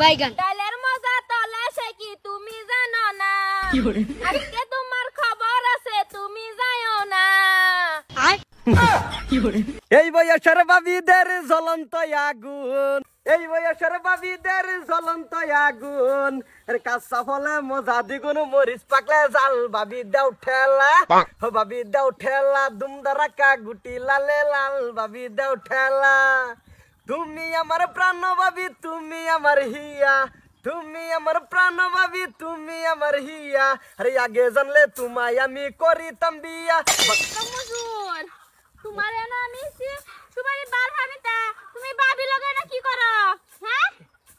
বাইগান ডালের মজা তলে সে কি তুমি জানো না আজকে তোমার খবর আছে তুমি যাও না এই বয়সের বাবিদের জ্বলন্ত আগুন, এই বয়সের বাবিদের জ্বলন্ত আগুন, কাঁচা ফলে মজা দ্বিগুণ, মরিচ পাকলে জাল বাবি দেও ঠেলা, বাবি দেও ঠেলা, দুমদারাকা গুটি লালে লাল বাবি দেও ঠেলা। তুমি আমার প্রাণ বাবি, তুমি আমার হিয়া, তুমি আমার প্রাণ বাবি, তুমি আমার হিয়া, আরে আগে জানলে তোমায় আমি করিতাম বিয়া। মজুর তোমার না আমি তোমার বার ভাবিতা তুমি ভাবি লগে না কি করো হ্যাঁ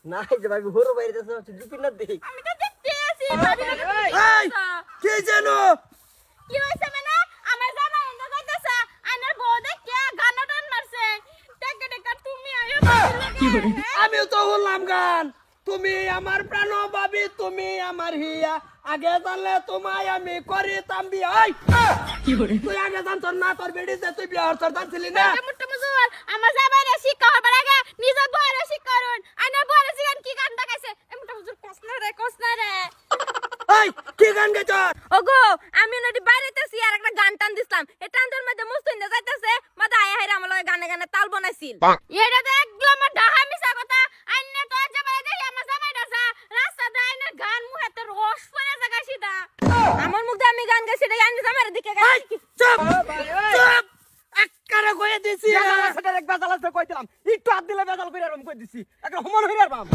না এই যে ভাবি হরো বাইরে যাচ্ছে জুপি না দেই। আমি তো দেখতে আছি ভাবি লগে এই কি জানো কি হইছে মানে আমার জামাই না কইতাছে আইনার বউ দেখে গানা টান মারছে টেকে টেকে তুমি আইও ভাবি লগে আমিও তো হলাম গান, তুমি আমার প্রাণ বাবি, তুমি আমার হিয়া, আগে জানলে তোমায় আমি করিতাম বিয়া। তুই আগে জানতো না তোর বেড়িতে তুই বিয়া হরতর জানছিলি না? মুট্টা মজুর আমার জামাই রে শিক্ষা হবার আগে নিজের বউ রে শিক্ষা করুন আইনার বউ রে জিগান কি গান দেখাইছে মুট্টা মজুর কসনা রে এই কি গান গাইছ? ওগো আমি নদী বাইরেতেছি আর একটা গান টান দিছিলাম এই টানটার মধ্যে মুস্তিনদা যাইতাছে মাদা আয়া হাইরা আমার লগে গানে গানে তাল বানাইছিল এটা তো একদম ডাহা মিছা কথা আইনে তো যাবাই দেখি আমার জামাই দাসা রাস্তা দাইনে গান মুহেতে রস পড়ে জায়গা সিধা আমার মুখ দিয়ে আমি গান গাইছি রে আইনে জামাইরে দিকে গাই চুপ চুপ একবারে কইয়া দিছি, সেটা এক বেজাল আছে কই দিলাম, একটু হাত দিলে বেজাল কইরা রম কই দিছি, একটা সমান হইরা বাম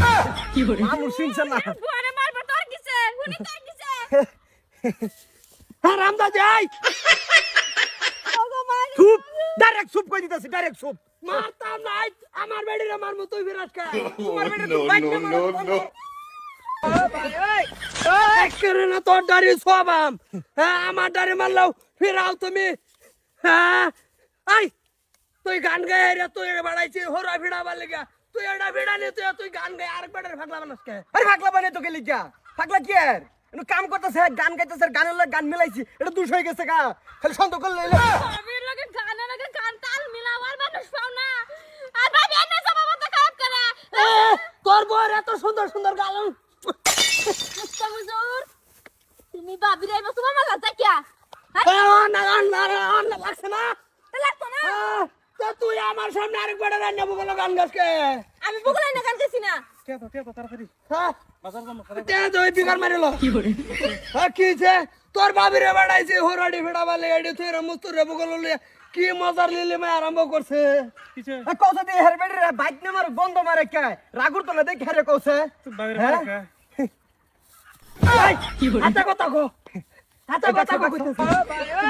কি করে আমু শুনছ না বুয়ারে মারব তোর কিছে হুনি তোর কিছে হারামদা যাই ওগো মাই চুপ, ডাইরেক্ট চুপ কই দিতেছি, ডাইরেক্ট চুপ। মারতাম নাই আমার বেড়িরে মারমু তুই বিরাট কা তোমার বেড়ি তো বাইক না মারো। করে না তোর দাড়ি সবাম, হ্যাঁ আমার দাড়ি মারলাও ফিরাও তুমি। হ্যাঁ আই তুই গান গায়ে রে, তুই বাড়াইছি হরা ভিড়া বার লেগা, তুই এটা ভিড়া নি তুই গান গায়ে আরেক বেটার ফাগলা বানাস কে? আরে ফাগলা বানিয়ে তোকে লিখা ফাগলা কি আর এনু কাম করতেছে, গান গাইতেছে, গানের লগে গান মিলাইছি, এটা দুষ হয়ে গেছে গা, খালি সন্দেহ করলে আমি লগে গানের লগে গান তাল মিলাবার মানুষ পাও না আর ভাবি এনে সব কথা খারাপ করে তোর বউর এত সুন্দর সুন্দর গান মুস্তা হুজুর তুমি ভাবি রে তোমার মালা তাকিয়া লাগছে না? লাগতো না তো তুই আমার সামনে আরেক বেটার রান্না বগল গান গাছকে আমি বগলাই না গান গাইছি না তোর বাবিরে বাড়াইছে হরাডি ফেড়া বালে এডি তুই মুস্তুরে বগল কি মজার লিলি মে আরম্ভ করছে কৌছে দিয়ে হের বেড়ি রে বাইক না মার গন্ধ মারে কে রাগুর তোলে দেখ হেরে কৌছে আচ্ছা কথা কো আচ্ছা কথা কো কইতেছ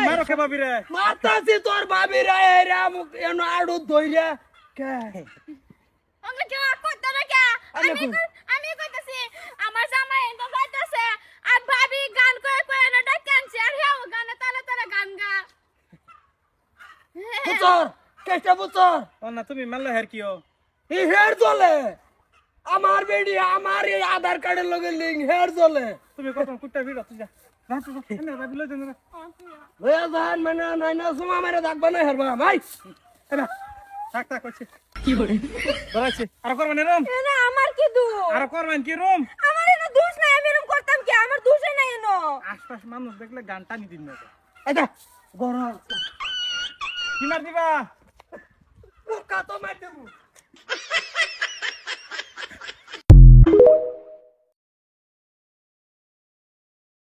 মারো কে বাবিরে মারতাছি তোর বাবিরে এরা মুখ এনো আড়ু ধইরা কে আমরা কি কইতা না কে আমি কইতাছি আমার জামাই এন্ড যাইতাছে আর ভাবি গান কই কই না ডাকানছে আর হেও গানে তালে তালে গান গা বুঝর কেটা বুঝর ও না তুমি মারলে হের কিও ই হের চলে আমার বেডি আমার এই আধার কার্ডের লগে লিংক হের চলে তুমি কত কুটটা ভিড় তুই যা না ভাবি লই দেন ওয়া জান মানে নাই না সুমা মেরে ডাকবা না হেরবা ভাই এবা থাক থাক কইছি কি করে বলাইছি আর করবেন এরম না আমার কি দোষ আর করবেন কি রুম আমার এনো দোষ নাই আমি এরকম করতাম কি আমার দোষই নাই এনো আশপাশ মানুষ দেখলে গান টানি দিন না এটা গরম কি মার দিবা মুকা তো মার দেবো